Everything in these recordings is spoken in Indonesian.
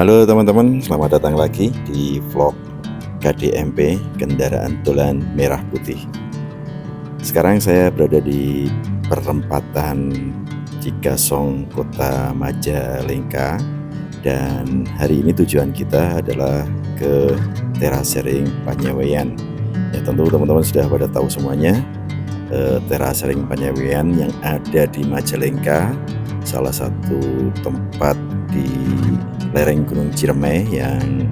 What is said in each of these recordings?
Halo teman-teman, selamat datang lagi di vlog KDMP Kendaraan Dolan Merah Putih. Sekarang saya berada di perempatan Cikasong, Kota Majalengka, dan hari ini tujuan kita adalah ke Terasering Panyaweyan. Ya, tentu teman-teman sudah pada tahu semuanya, Terasering Panyaweyan yang ada di Majalengka, salah satu tempat di lereng Gunung Ciremai yang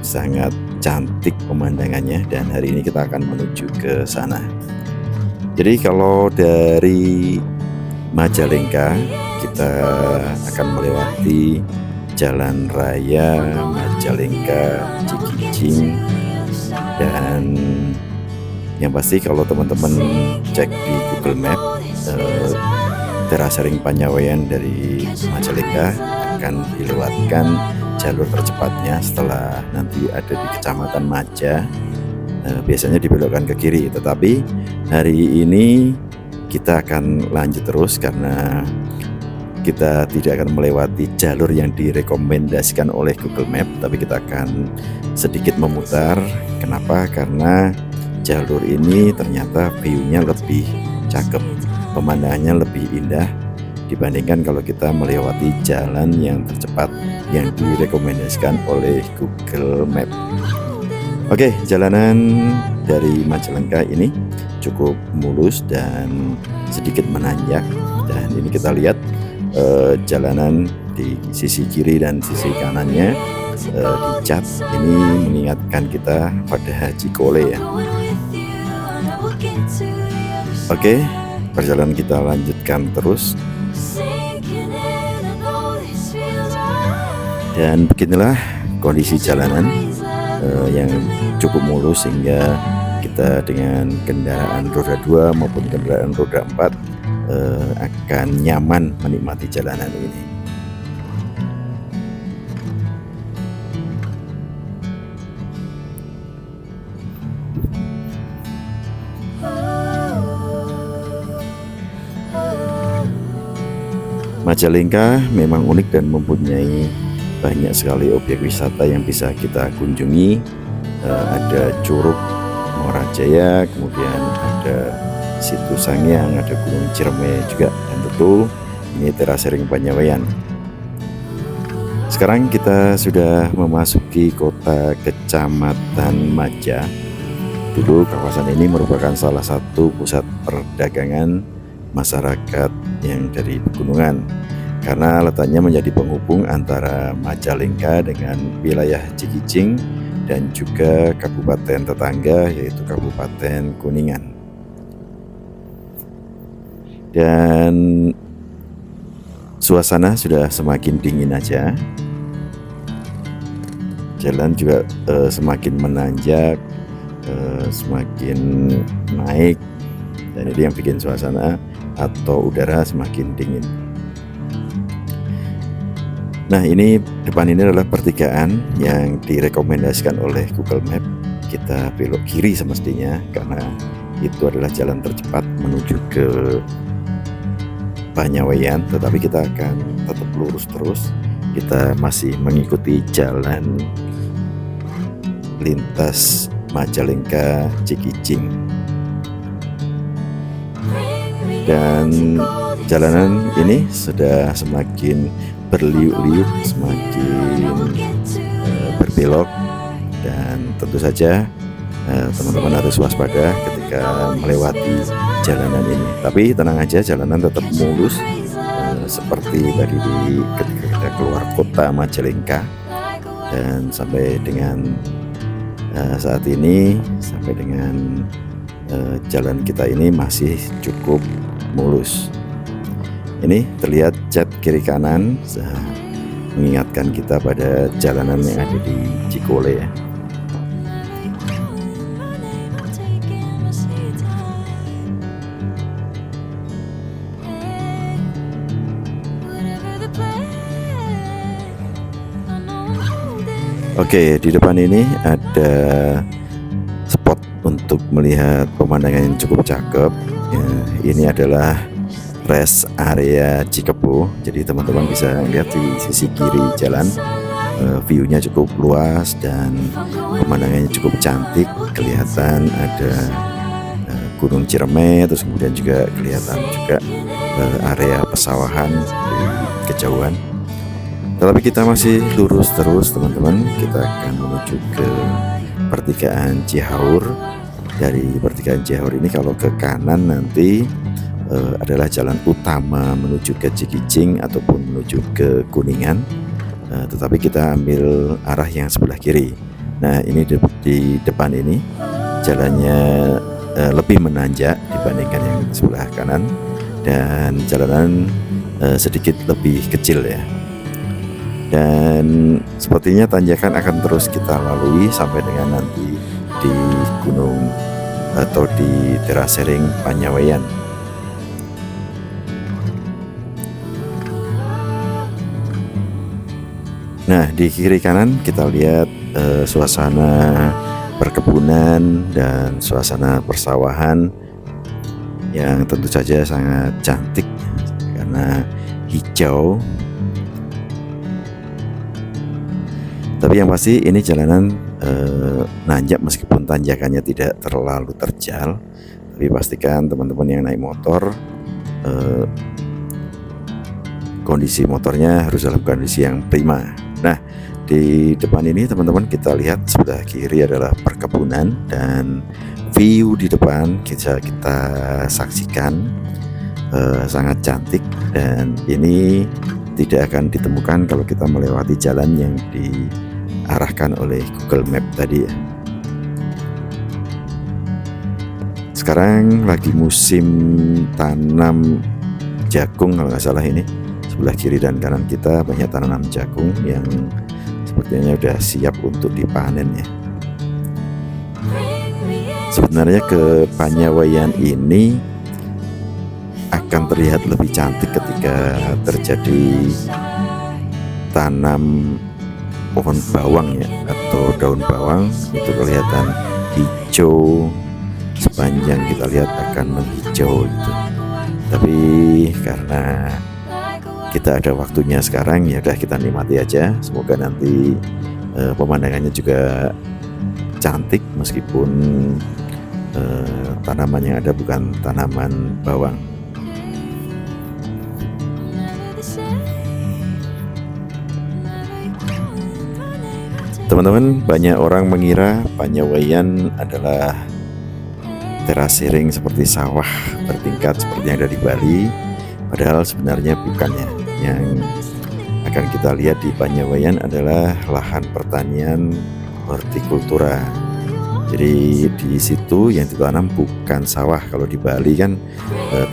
sangat cantik pemandangannya, dan hari ini kita akan menuju ke sana. Jadi kalau dari Majalengka kita akan melewati Jalan Raya Majalengka Cikijing, dan yang pasti kalau teman-teman cek di Google Map, Terasering Panyaweyan dari Majalengka akan dilewatkan jalur tercepatnya setelah nanti ada di Kecamatan Maja. Biasanya dibelokkan ke kiri, tetapi hari ini kita akan lanjut terus karena kita tidak akan melewati jalur yang direkomendasikan oleh Google Map, tapi kita akan sedikit memutar. Kenapa? Karena jalur ini ternyata view-nya lebih cakep, pemandangannya lebih indah dibandingkan kalau kita melewati jalan yang tercepat yang direkomendasikan oleh Google Map. Oke, jalanan dari Majalengka ini cukup mulus dan sedikit menanjak, dan ini kita lihat jalanan di sisi kiri dan sisi kanannya dicat. Ini mengingatkan kita pada Cikole ya. Oke, perjalanan kita lanjutkan terus. Dan beginilah kondisi jalanan yang cukup mulus sehingga kita dengan kendaraan roda 2 maupun kendaraan roda 4 akan nyaman menikmati jalanan ini. Majalengka memang unik dan mempunyai banyak sekali objek wisata yang bisa kita kunjungi. Ada Curug Muara Jaya, kemudian ada Situ Sangiang, ada Gunung Ciremai juga, dan tentu ini Terasering Panyaweyan. Sekarang kita sudah memasuki kota Kecamatan Maja. Dulu kawasan ini merupakan salah satu pusat perdagangan masyarakat yang dari pegunungan, karena letaknya menjadi penghubung antara Majalengka dengan wilayah Cikijing dan juga kabupaten tetangga yaitu Kabupaten Kuningan. Dan suasana sudah semakin dingin aja, jalan juga semakin menanjak, semakin naik, dan ini yang bikin suasana atau udara semakin dingin. Nah, ini depan ini adalah pertigaan yang direkomendasikan oleh Google Map. Kita belok kiri semestinya karena itu adalah jalan tercepat menuju ke Panyaweyan, tetapi kita akan tetap lurus terus. Kita masih mengikuti jalan lintas Majalengka Cikijing, dan jalanan ini sudah semakin berliuk-liuk, semakin berbelok, dan tentu saja teman-teman harus waspada ketika melewati jalanan ini. Tapi tenang aja, jalanan tetap mulus seperti tadi ketika kita keluar kota Majalengka, dan sampai dengan saat ini, sampai dengan jalan kita ini masih cukup mulus. Ini terlihat cat kiri kanan mengingatkan kita pada jalanan yang ada di Cikole ya. Oke, di depan ini ada spot untuk melihat pemandangan yang cukup cakep. Ya, ini adalah rest area Cikebo. Jadi teman-teman bisa lihat di sisi kiri jalan, view-nya cukup luas dan pemandangannya cukup cantik. Kelihatan ada Gunung Ciremai, terus kemudian juga kelihatan juga area pesawahan di kejauhan. Tetapi kita masih lurus terus teman-teman, kita akan menuju ke pertigaan Cihaur. Dari pertigaan Cihaur ini kalau ke kanan nanti adalah jalan utama menuju ke Cikijing ataupun menuju ke Kuningan, tetapi kita ambil arah yang sebelah kiri. Nah ini di depan ini jalannya lebih menanjak dibandingkan yang sebelah kanan, dan jalanan sedikit lebih kecil ya. Dan sepertinya tanjakan akan terus kita lalui sampai dengan nanti di gunung atau di Terasering Panyaweyan. Nah di kiri kanan kita lihat suasana perkebunan dan suasana persawahan yang tentu saja sangat cantik karena hijau. Tapi yang pasti ini jalanan nanjak meskipun tanjakannya tidak terlalu terjal. Tapi pastikan teman-teman yang naik motor kondisi motornya harus dalam kondisi yang prima. Nah di depan ini teman-teman kita lihat sebelah kiri adalah perkebunan, dan view di depan kita saksikan sangat cantik, dan ini tidak akan ditemukan kalau kita melewati jalan yang diarahkan oleh Google Map tadi ya. Sekarang lagi musim tanam jagung kalau nggak salah ini. Sebelah kiri dan kanan kita banyak tanaman jagung yang sepertinya udah siap untuk dipanen ya. Sebenarnya ke Panyaweyan ini akan terlihat lebih cantik ketika terjadi tanam pohon bawang ya, atau daun bawang itu kelihatan hijau sepanjang kita lihat akan menghijau gitu. Tapi karena kita ada waktunya sekarang, ya udah kita nikmati aja. Semoga nanti pemandangannya juga cantik meskipun tanaman yang ada bukan tanaman bawang. Teman-teman, banyak orang mengira Panyaweyan adalah terasering seperti sawah bertingkat seperti yang ada di Bali, padahal sebenarnya bukan ya. Yang akan kita lihat di Panyaweyan adalah lahan pertanian hortikultura. Jadi di situ yang ditanam bukan sawah. Kalau di Bali kan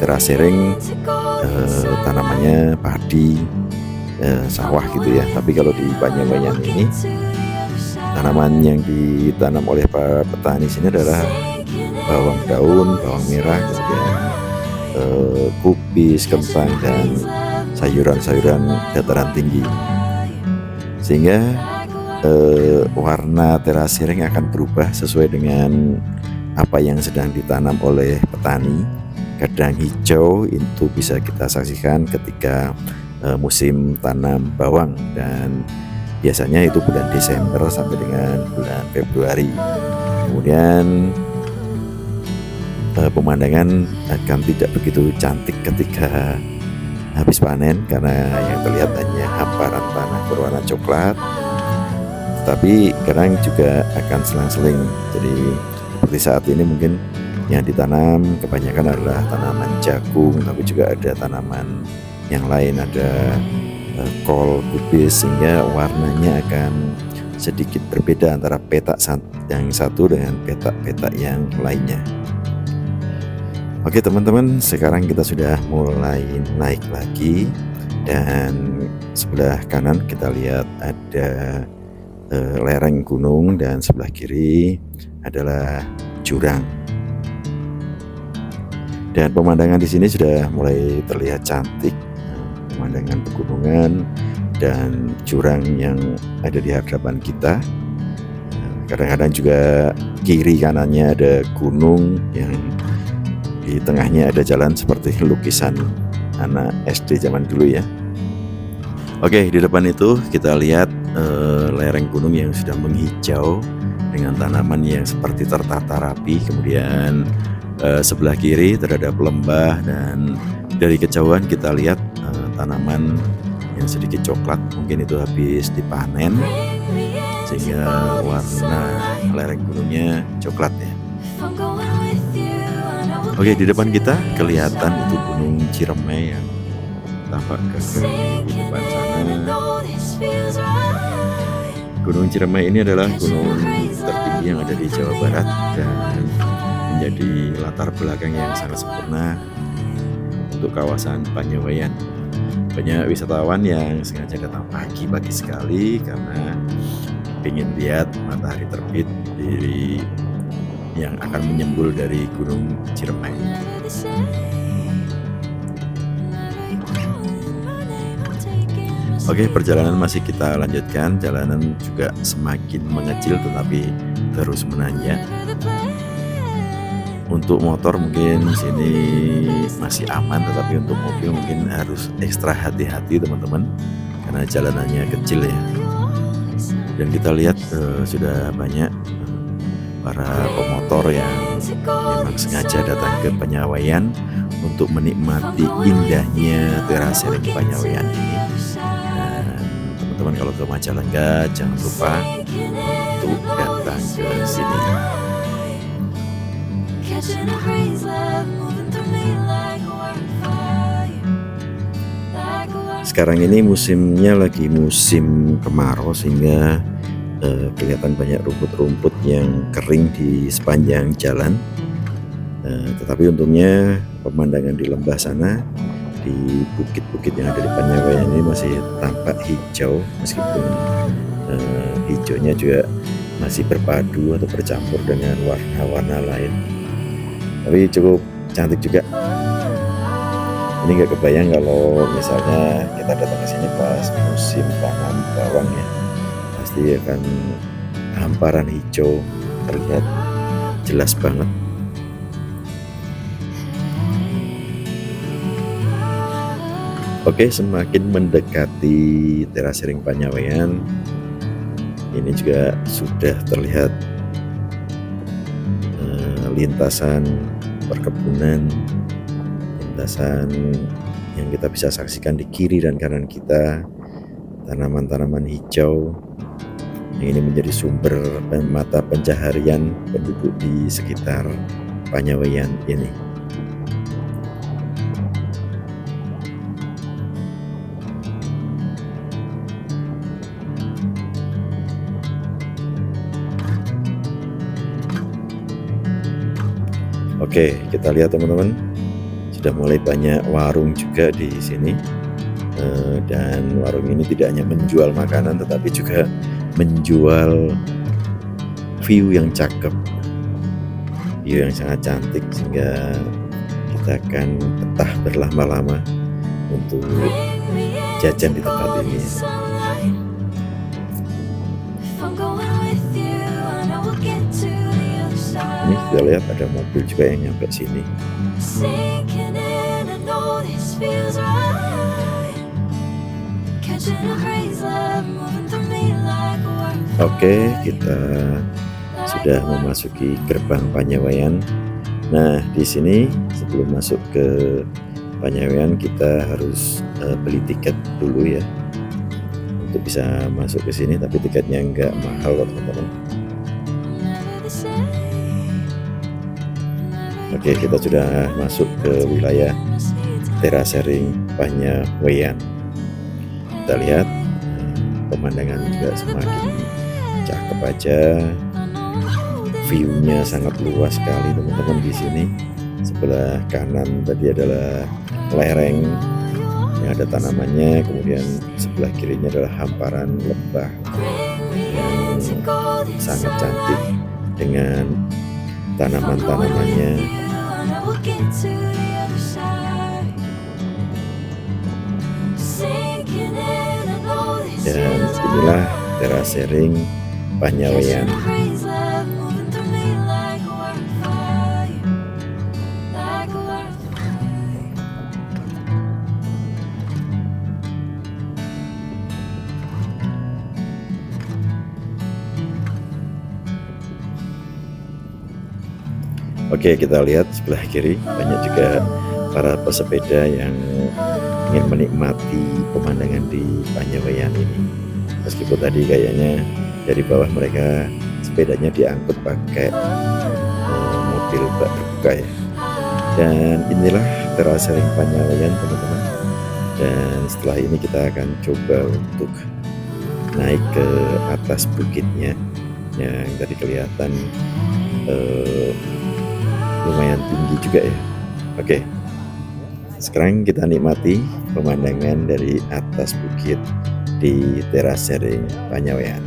terasering tanamannya padi, sawah gitu ya. Tapi kalau di Panyaweyan ini tanaman yang ditanam oleh para petani sini adalah bawang daun, bawang merah, kemudian kubis, kentang, dan sayuran-sayuran dataran tinggi. Sehingga warna terasering akan berubah sesuai dengan apa yang sedang ditanam oleh petani. Kadang hijau itu bisa kita saksikan ketika musim tanam bawang, dan biasanya itu bulan Desember sampai dengan bulan Februari. Kemudian pemandangan akan tidak begitu cantik ketika habis panen karena yang terlihat hanya hamparan tanah berwarna coklat. Tapi kadang juga akan selang-seling. Jadi seperti saat ini mungkin yang ditanam kebanyakan adalah tanaman jagung, tapi juga ada tanaman yang lain, ada kol, kubis, sehingga warnanya akan sedikit berbeda antara petak yang satu dengan petak-petak yang lainnya. Oke teman-teman, sekarang kita sudah mulai naik lagi, dan sebelah kanan kita lihat ada lereng gunung, dan sebelah kiri adalah jurang. Dan pemandangan di sini sudah mulai terlihat cantik, pemandangan pegunungan dan jurang yang ada di hadapan kita. Kadang-kadang juga kiri kanannya ada gunung, yang di tengahnya ada jalan seperti lukisan anak SD zaman dulu ya. Oke, di depan itu kita lihat lereng gunung yang sudah menghijau dengan tanaman yang seperti tertata rapi. Kemudian sebelah kiri terhadap lembah, dan dari kejauhan kita lihat tanaman yang sedikit coklat, mungkin itu habis dipanen sehingga warna lereng gunungnya coklat ya. Oke, di depan kita kelihatan itu Gunung Ciremai yang tampak gagah di depan sana. Gunung Ciremai ini adalah gunung tertinggi yang ada di Jawa Barat dan menjadi latar belakang yang sangat sempurna untuk kawasan Panyawayan. Banyak wisatawan yang sengaja datang pagi-pagi sekali karena ingin lihat matahari terbit dari yang akan menyembul dari Gunung Ciremai. Oke, perjalanan masih kita lanjutkan. Jalanan juga semakin mengecil tetapi terus menanjak. Untuk motor mungkin sini masih aman, tetapi untuk mobil mungkin harus ekstra hati-hati teman-teman karena jalanannya kecil ya. Dan kita lihat sudah banyak para pemotor yang memang sengaja datang ke Panyawayan untuk menikmati indahnya terasering Panyawayan ini. Dan teman-teman kalau ke Majalengka jangan lupa untuk datang ke sini. Sekarang ini musimnya lagi musim kemarau sehingga kelihatan banyak rumput-rumput yang kering di sepanjang jalan. Tetapi untungnya pemandangan di lembah sana, di bukit-bukit yang ada di Panyawayan ini masih tampak hijau, meskipun hijaunya juga masih berpadu atau bercampur dengan warna-warna lain. Tapi cukup cantik juga. Ini nggak kebayang kalau misalnya kita datang ke sini pas musim tanam bawang ya. Pasti akan hamparan hijau terlihat jelas banget. Oke, semakin mendekati terasering Panyawayan, ini juga sudah terlihat lintasan perkebunan, lintasan yang kita bisa saksikan di kiri dan kanan kita, tanaman-tanaman hijau yang ini menjadi sumber mata pencaharian penduduk di sekitar Panyawayan ini. Oke, kita lihat teman-teman, sudah mulai banyak warung juga di sini. Dan warung ini tidak hanya menjual makanan tetapi juga menjual view yang cakep, view yang sangat cantik, sehingga kita akan betah berlama-lama untuk jajan di tempat ini. Ini kita lihat ada mobil juga yang nyampe sini. Oke, kita sudah memasuki gerbang Panyawayan. Nah, di sini sebelum masuk ke Panyawayan kita harus beli tiket dulu ya untuk bisa masuk ke sini, tapi tiketnya nggak mahal loh teman-teman. Oke, kita sudah masuk ke wilayah terasering Panyawayan. Kita lihat pemandangan juga semakin cakep aja, view-nya sangat luas sekali teman-teman di sini. Sebelah kanan tadi adalah lereng yang ada tanamannya, kemudian sebelah kirinya adalah hamparan lembah yang sangat cantik dengan tanaman-tanamannya. Dan inilah terasering Panyawayan. Oke, kita lihat sebelah kiri banyak juga para pesepeda yang ingin menikmati pemandangan di Panyaweyan ini. Meskipun tadi kayaknya dari bawah mereka sepedanya diangkut pakai mobil bak terbuka ya. Dan inilah terasering Panyaweyan teman-teman. Dan setelah ini kita akan coba untuk naik ke atas bukitnya yang tadi kelihatan lumayan tinggi juga ya. Oke, sekarang kita nikmati pemandangan dari atas bukit di terasering Panyaweyan.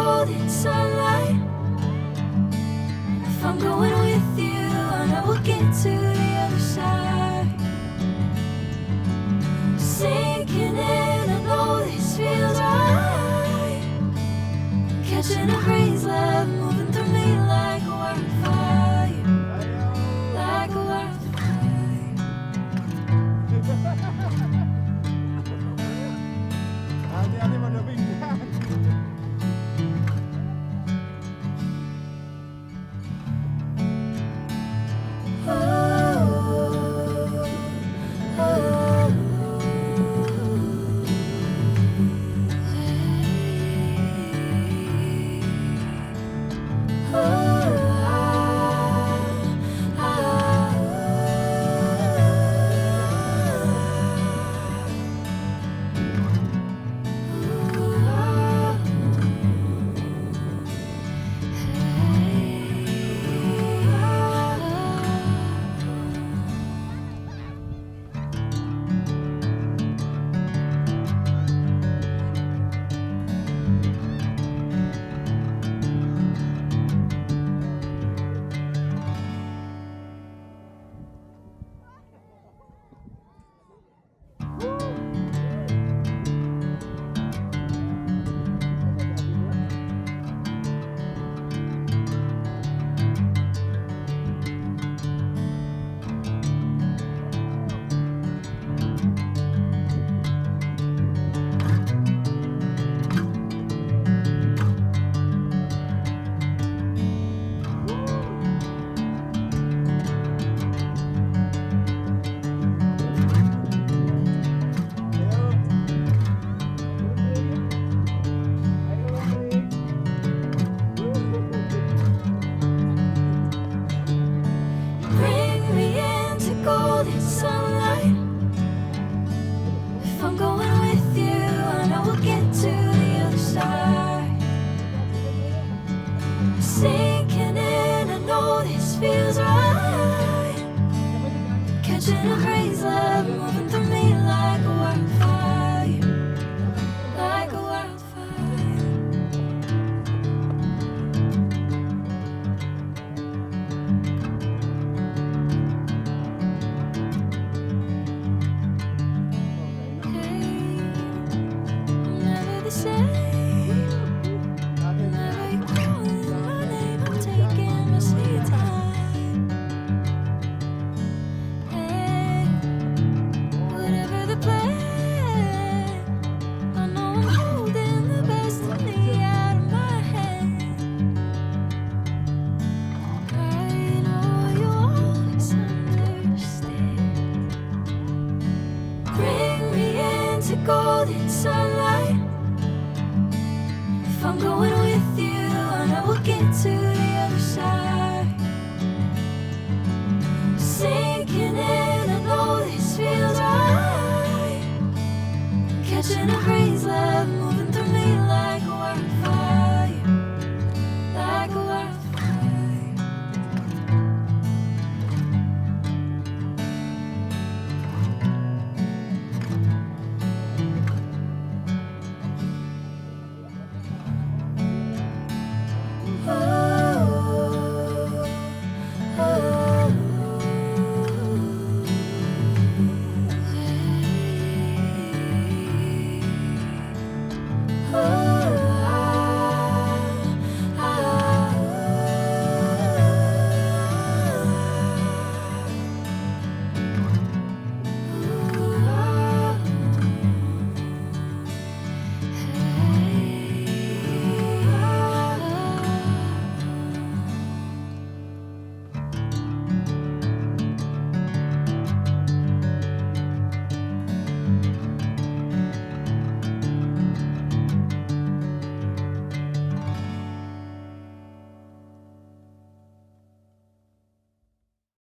Golden sunlight. If I'm going with you, I know we'll get to the other side. Sinking in, I know this feels right. Catching a breeze, love moving through me like a wildfire, like a wildfire. Hati-hati pada pinggang. Catching a breeze, love moving through me like a wildfire, like a wildfire. I'm never the same. Whenever you call my name, I'm taking my sweet time. Hey, whatever the plan, I know I'm holding the best of me out of my hand. I know you always understand. Bring me into golden sunlight. If I'm going with you, I know we'll get to the other side. Sinking in, I know this feels right. Catching a breeze, love.